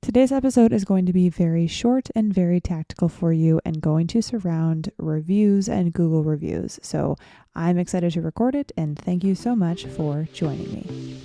Today's episode is going to be very short and very tactical for you and going to surround reviews and Google reviews. So I'm excited to record it and thank you so much for joining me.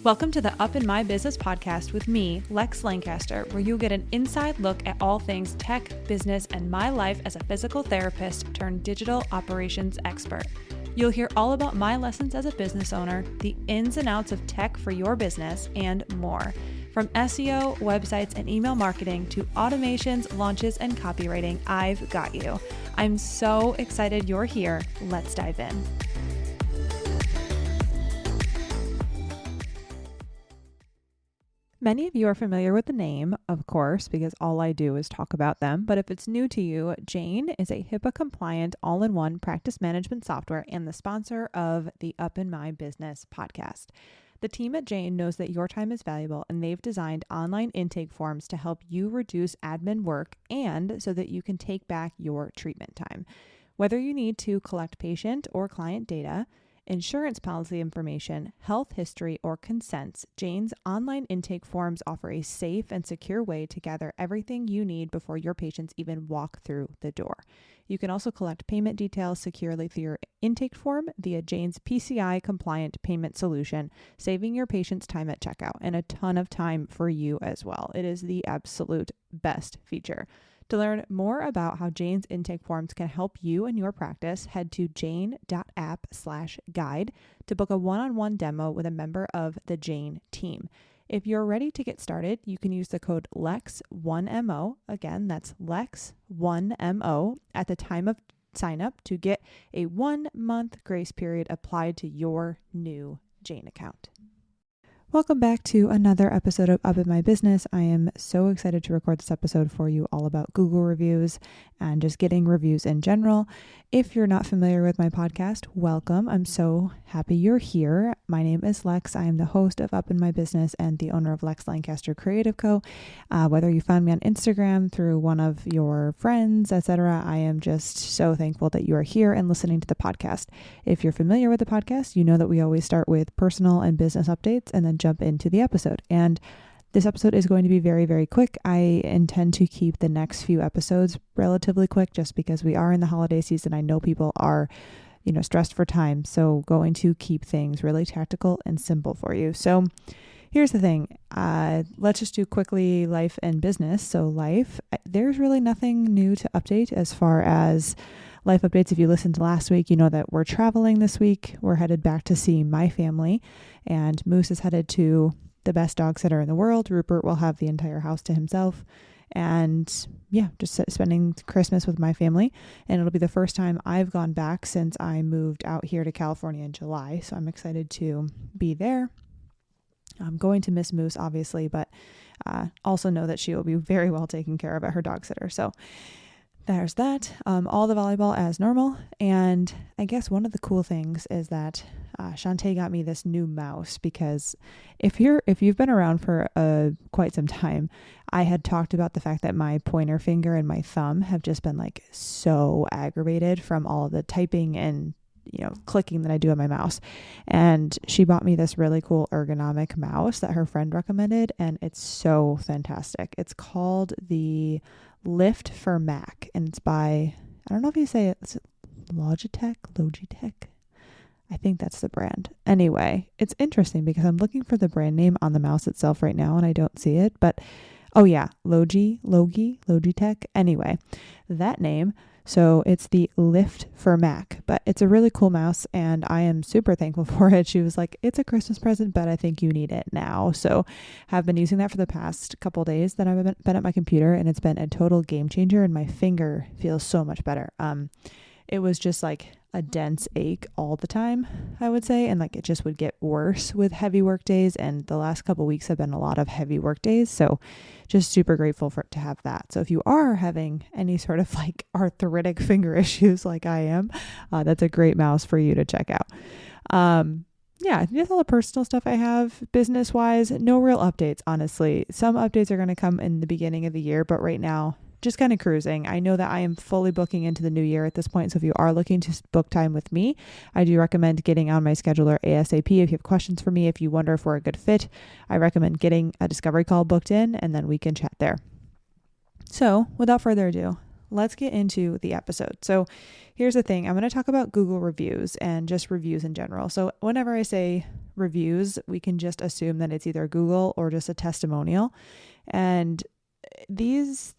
Welcome to the Up in My Business podcast with me, Lex Lancaster, where you'll get an inside look at all things tech, business, and my life as a physical therapist turned digital operations expert. You'll hear all about my lessons as a business owner, the ins and outs of tech for your business, and more. From SEO, websites, and email marketing to automations, launches, and copywriting, I've got you. I'm so excited you're here. Let's dive in. Many of you are familiar with the name, of course, because all I do is talk about them. But if it's new to you, Jane is a HIPAA-compliant, all-in-one practice management software and the sponsor of the Up in My Business podcast. The team at Jane knows that your time is valuable, and they've designed online intake forms to help you reduce admin work and so that you can take back your treatment time. Whether you need to collect patient or client data, insurance policy information, health history, or consents, Jane's online intake forms offer a safe and secure way to gather everything you need before your patients even walk through the door. You can also collect payment details securely through your intake form via Jane's PCI-compliant payment solution, saving your patients time at checkout and a ton of time for you as well. It is the absolute best feature. To learn more about how Jane's intake forms can help you and your practice, head to jane.app/guide to book a one-on-one demo with a member of the Jane team. If you're ready to get started, you can use the code LEX1MO. Again, that's LEX1MO at the time of sign up to get a 1-month grace period applied to your new Jane account. Welcome back to another episode of Up in My Business. I am so excited to record this episode for you all about Google reviews and just getting reviews in general. If you're not familiar with my podcast, welcome. I'm so happy you're here. My name is Lex. I am the host of Up in My Business and the owner of Lex Lancaster Creative Co. Whether you found me on Instagram through one of your friends, etc., I am just so thankful that you are here and listening to the podcast. If you're familiar with the podcast, you know that we always start with personal and business updates and then jump into the episode. And this episode is going to be very, very quick. I intend to keep the next few episodes relatively quick just because we are in the holiday season. I know people are, stressed for time. So going to keep things really tactical and simple for you. So here's the thing. Let's just do quickly life and business. So life, there's really nothing new to update as far as life updates. If you listened to last week, you know that we're traveling this week. We're headed back to see my family, and Moose is headed to the best dog sitter in the world. Rupert will have the entire house to himself. And just spending Christmas with my family. And it'll be the first time I've gone back since I moved out here to California in July. So I'm excited to be there. I'm going to miss Moose, obviously, but also know that she will be very well taken care of at her dog sitter. So there's that. All the volleyball as normal. And I guess one of the cool things is that Shantae got me this new mouse, because if you've been around for quite some time, I had talked about the fact that my pointer finger and my thumb have just been like so aggravated from all of the typing and clicking that I do on my mouse. And she bought me this really cool ergonomic mouse that her friend recommended, and it's so fantastic. It's called the Lift for Mac, and it's by, I don't know if you say it, is it Logitech? I think that's the brand. Anyway, it's interesting because I'm looking for the brand name on the mouse itself right now and I don't see it, but oh yeah, Logitech. Anyway, that name. So it's the Lift for Mac, but it's a really cool mouse and I am super thankful for it. She was like, it's a Christmas present, but I think you need it now. So have been using that for the past couple days that I've been at my computer, and it's been a total game changer, and my finger feels so much better. It was just like a dense ache all the time, I would say. And like it just would get worse with heavy work days. And the last couple of weeks have been a lot of heavy work days. So just super grateful to have that. So if you are having any sort of like arthritic finger issues like I am, that's a great mouse for you to check out. Yeah, I think that's all the personal stuff I have. Business wise, no real updates, honestly. Some updates are going to come in the beginning of the year, but right now just kind of cruising. I know that I am fully booking into the new year at this point. So if you are looking to book time with me, I do recommend getting on my scheduler ASAP. If you have questions for me, if you wonder if we're a good fit, I recommend getting a discovery call booked in, and then we can chat there. So without further ado, let's get into the episode. So here's the thing. I'm going to talk about Google reviews and just reviews in general. So whenever I say reviews, we can just assume that it's either Google or just a testimonial. And these,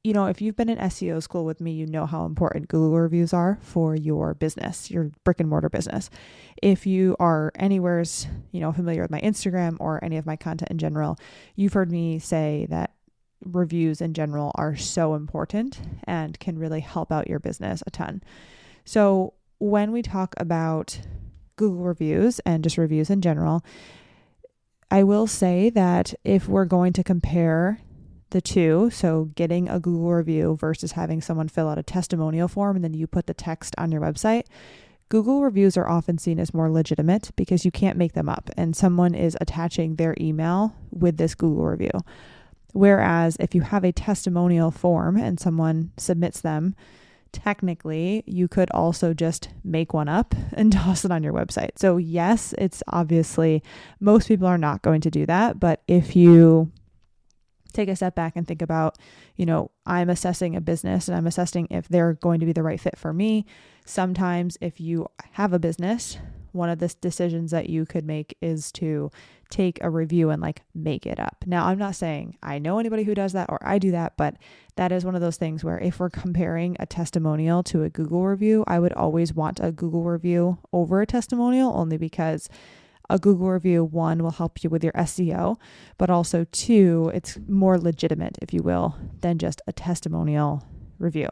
if you've been in SEO school with me, you know how important Google reviews are for your business, your brick and mortar business. If you are anywhere, familiar with my Instagram or any of my content in general, you've heard me say that reviews in general are so important and can really help out your business a ton. So when we talk about Google reviews and just reviews in general, I will say that if we're going to compare the two, so getting a Google review versus having someone fill out a testimonial form and then you put the text on your website, Google reviews are often seen as more legitimate because you can't make them up and someone is attaching their email with this Google review. Whereas if you have a testimonial form and someone submits them, technically you could also just make one up and toss it on your website. So yes, it's obviously most people are not going to do that. But if you take a step back and think about, I'm assessing a business and I'm assessing if they're going to be the right fit for me. Sometimes if you have a business, one of the decisions that you could make is to take a review and make it up. Now, I'm not saying I know anybody who does that or I do that, but that is one of those things where if we're comparing a testimonial to a Google review, I would always want a Google review over a testimonial, only because a Google review, one, will help you with your SEO, but also two, it's more legitimate, if you will, than just a testimonial review.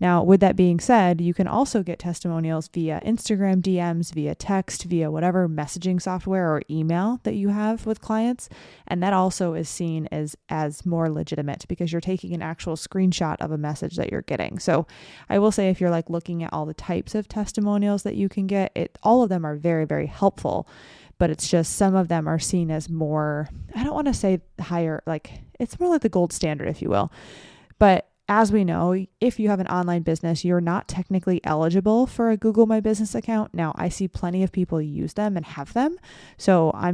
Now, with that being said, you can also get testimonials via Instagram DMs, via text, via whatever messaging software or email that you have with clients. And that also is seen as more legitimate because you're taking an actual screenshot of a message that you're getting. So I will say, if you're looking at all the types of testimonials that you can get, all of them are very, very helpful. But it's just some of them are seen as more, I don't want to say higher, it's more like the gold standard, if you will. But as we know, if you have an online business, you're not technically eligible for a Google My Business account. Now, I see plenty of people use them and have them. So I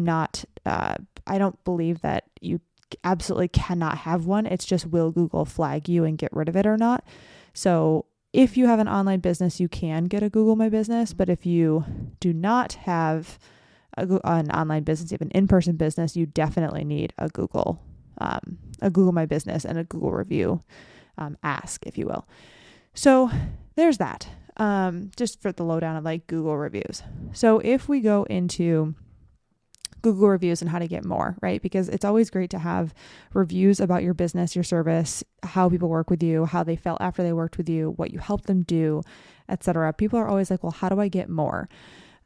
don't believe that you absolutely cannot have one. It's just, will Google flag you and get rid of it or not? So if you have an online business, you can get a Google My Business. But if you do not have an online business, you have an in-person business, you definitely need a Google My Business and a Google review ask, if you will. So there's that, just for the lowdown of Google reviews. So if we go into Google reviews and how to get more, right? Because it's always great to have reviews about your business, your service, how people work with you, how they felt after they worked with you, what you helped them do, etc. People are always like, well, how do I get more?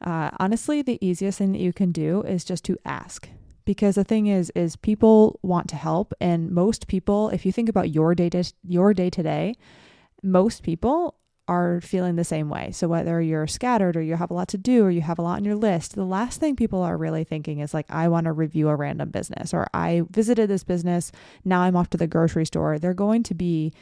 Honestly, the easiest thing that you can do is just to ask. Because the thing is people want to help, and most people, if you think about your day to day, most people are feeling the same way. So whether you're scattered or you have a lot to do or you have a lot on your list, the last thing people are really thinking is I want to review a random business, or I visited this business, now I'm off to the grocery store. They're going to be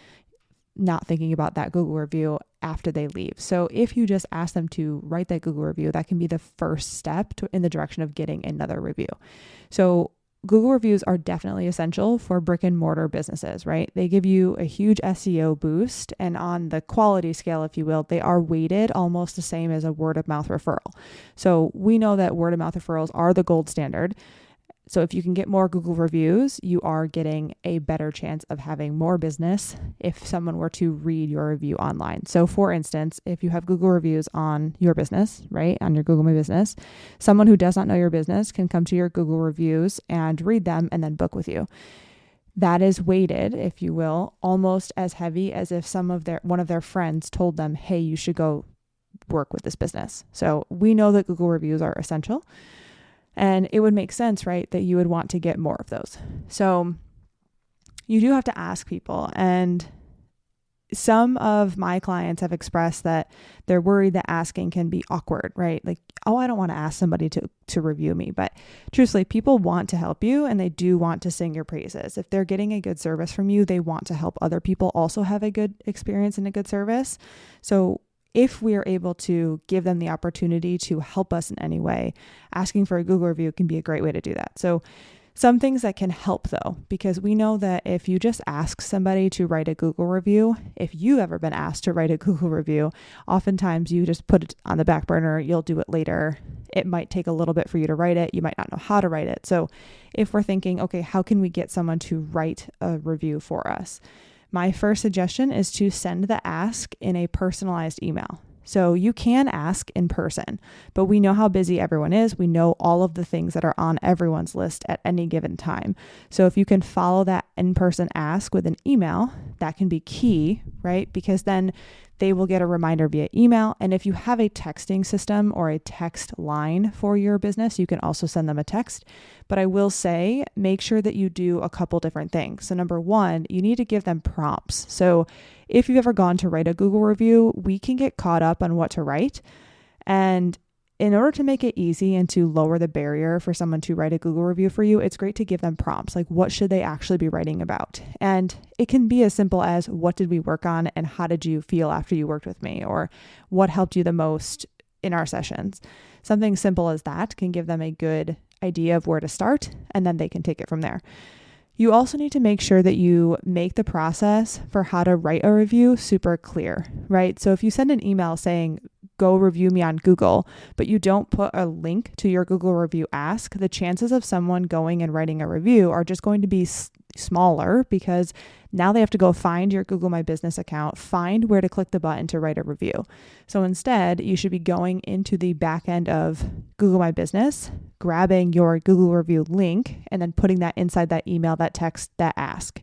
not thinking about that Google review after they leave. So if you just ask them to write that Google review, that can be the first step in the direction of getting another review. So Google reviews are definitely essential for brick and mortar businesses, right? They give you a huge SEO boost, and on the quality scale, if you will, they are weighted almost the same as a word of mouth referral. So we know that word of mouth referrals are the gold standard. So if you can get more Google reviews, you are getting a better chance of having more business if someone were to read your review online. So for instance, if you have Google reviews on your business, right, on your Google My Business, someone who does not know your business can come to your Google reviews and read them and then book with you. That is weighted, if you will, almost as heavy as if one of their friends told them, hey, you should go work with this business. So we know that Google reviews are essential. And it would make sense, right, that you would want to get more of those. So you do have to ask people. And some of my clients have expressed that they're worried that asking can be awkward, right? Like, oh, I don't want to ask somebody to review me. But truthfully, people want to help you and they do want to sing your praises. If they're getting a good service from you, they want to help other people also have a good experience and a good service. So if we are able to give them the opportunity to help us in any way, asking for a Google review can be a great way to do that. So some things that can help though, because we know that if you just ask somebody to write a Google review, if you've ever been asked to write a Google review, oftentimes you just put it on the back burner, you'll do it later. It might take a little bit for you to write it. You might not know how to write it. So if we're thinking, okay, how can we get someone to write a review for us? My first suggestion is to send the ask in a personalized email. So you can ask in person, but we know how busy everyone is. We know all of the things that are on everyone's list at any given time. So if you can follow that in-person ask with an email, that can be key, right? Because then they will get a reminder via email. And if you have a texting system or a text line for your business, you can also send them a text. But I will say, make sure that you do a couple different things. So number one, you need to give them prompts. So if you've ever gone to write a Google review, we can get caught up on what to write. And in order to make it easy and to lower the barrier for someone to write a Google review for you, it's great to give them prompts. Like, what should they actually be writing about? And it can be as simple as, what did we work on and how did you feel after you worked with me? Or what helped you the most in our sessions? Something simple as that can give them a good idea of where to start, and then they can take it from there. You also need to make sure that you make the process for how to write a review super clear, right? So if you send an email saying, go review me on Google, but you don't put a link to your Google review ask, the chances of someone going and writing a review are just going to be smaller, because now they have to go find your Google My Business account, find where to click the button to write a review. So instead, you should be going into the back end of Google My Business, grabbing your Google review link, and then putting that inside that email, that text, that ask.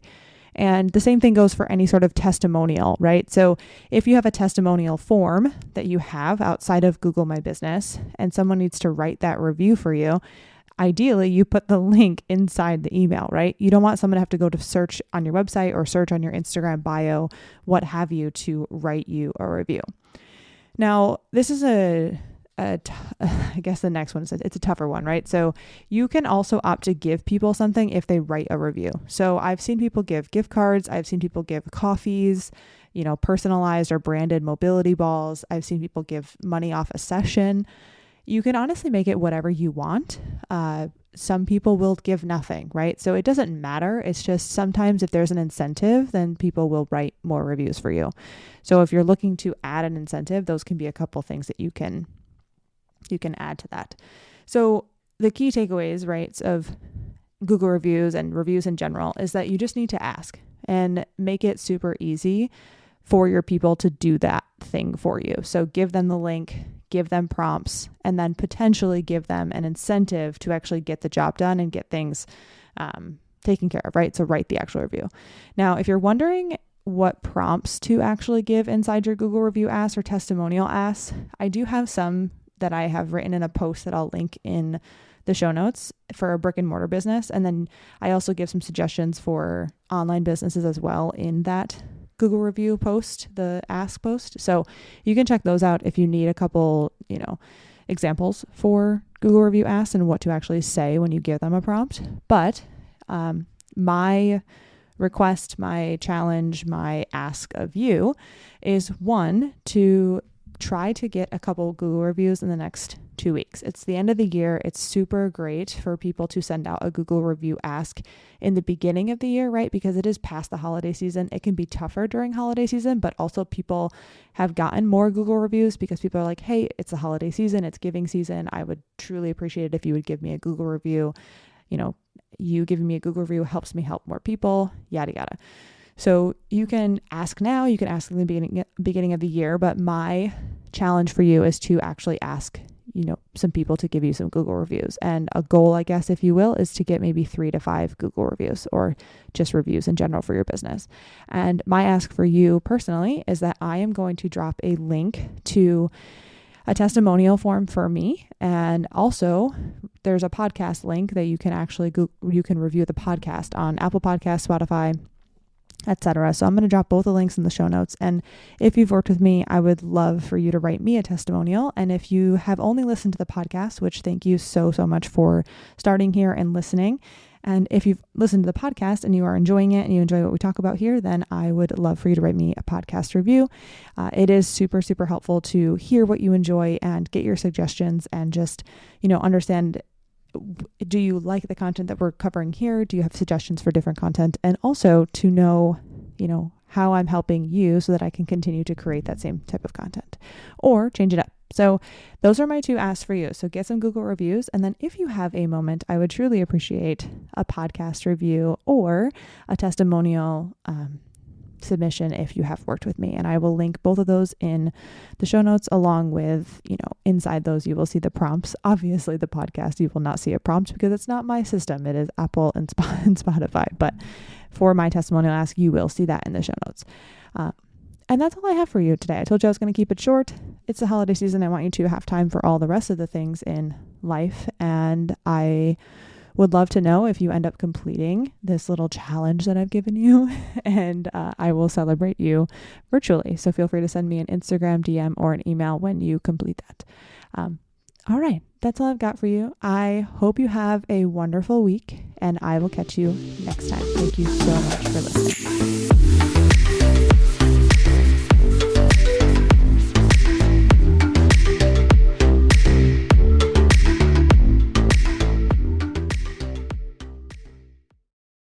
And the same thing goes for any sort of testimonial, right? So if you have a testimonial form that you have outside of Google My Business and someone needs to write that review for you, ideally you put the link inside the email, right? You don't want someone to have to go to search on your website or search on your Instagram bio, what have you, to write you a review. Now, this is I guess the next one is it's a tougher one, right? So you can also opt to give people something if they write a review. So I've seen people give gift cards. I've seen people give coffees, personalized or branded mobility balls. I've seen people give money off a session. You can honestly make it whatever you want. Some people will give nothing, right? So it doesn't matter. It's just sometimes if there's an incentive, then people will write more reviews for you. So if you're looking to add an incentive, those can be a couple things that you can add to that. So the key takeaways, right, of Google reviews and reviews in general is that you just need to ask and make it super easy for your people to do that thing for you. So give them the link, give them prompts, and then potentially give them an incentive to actually get the job done and get things taken care of, right? So write the actual review. Now, if you're wondering what prompts to actually give inside your Google review ask or testimonial ask, I do have some that I have written in a post that I'll link in the show notes for a brick and mortar business. And then I also give some suggestions for online businesses as well in that Google review post, the ask post. So you can check those out if you need a couple, examples for Google review asks and what to actually say when you give them a prompt. But my request, my challenge, my ask of you is, one, to try to get a couple Google reviews in the next 2 weeks. It's the end of the year. It's super great for people to send out a Google review ask in the beginning of the year, right? Because it is past the holiday season. It can be tougher during holiday season, but also people have gotten more Google reviews because people are like, hey, it's the holiday season. It's giving season. I would truly appreciate it if you would give me a Google review. You giving me a Google review helps me help more people, yada, yada. So you can ask now, you can ask in the beginning of the year, but my challenge for you is to actually ask, some people to give you some Google reviews. And a goal, I guess, if you will, is to get maybe 3 to 5 Google reviews or just reviews in general for your business. And my ask for you personally is that I am going to drop a link to a testimonial form for me. And also there's a podcast link that you can actually you can review the podcast on Apple Podcasts, Spotify, etc. So I'm going to drop both the links in the show notes. And if you've worked with me, I would love for you to write me a testimonial. And if you have only listened to the podcast, which thank you so much for starting here and listening. And if you've listened to the podcast and you are enjoying it and you enjoy what we talk about here, then I would love for you to write me a podcast review. It is super helpful to hear what you enjoy and get your suggestions and just, understand, do you like the content that we're covering here? Do you have suggestions for different content? And also to know, how I'm helping you so that I can continue to create that same type of content or change it up. So those are my 2 asks for you. So get some Google reviews. And then if you have a moment, I would truly appreciate a podcast review or a testimonial submission if you have worked with me. And I will link both of those in the show notes along with, inside those, you will see the prompts. Obviously the podcast, you will not see a prompt because it's not my system. It is Apple and Spotify. But for my testimonial ask, you will see that in the show notes. And that's all I have for you today. I told you I was going to keep it short. It's the holiday season. I want you to have time for all the rest of the things in life. And I would love to know if you end up completing this little challenge that I've given you. And I will celebrate you virtually. So feel free to send me an Instagram DM or an email when you complete that. All right. That's all I've got for you. I hope you have a wonderful week and I will catch you next time. Thank you so much for listening.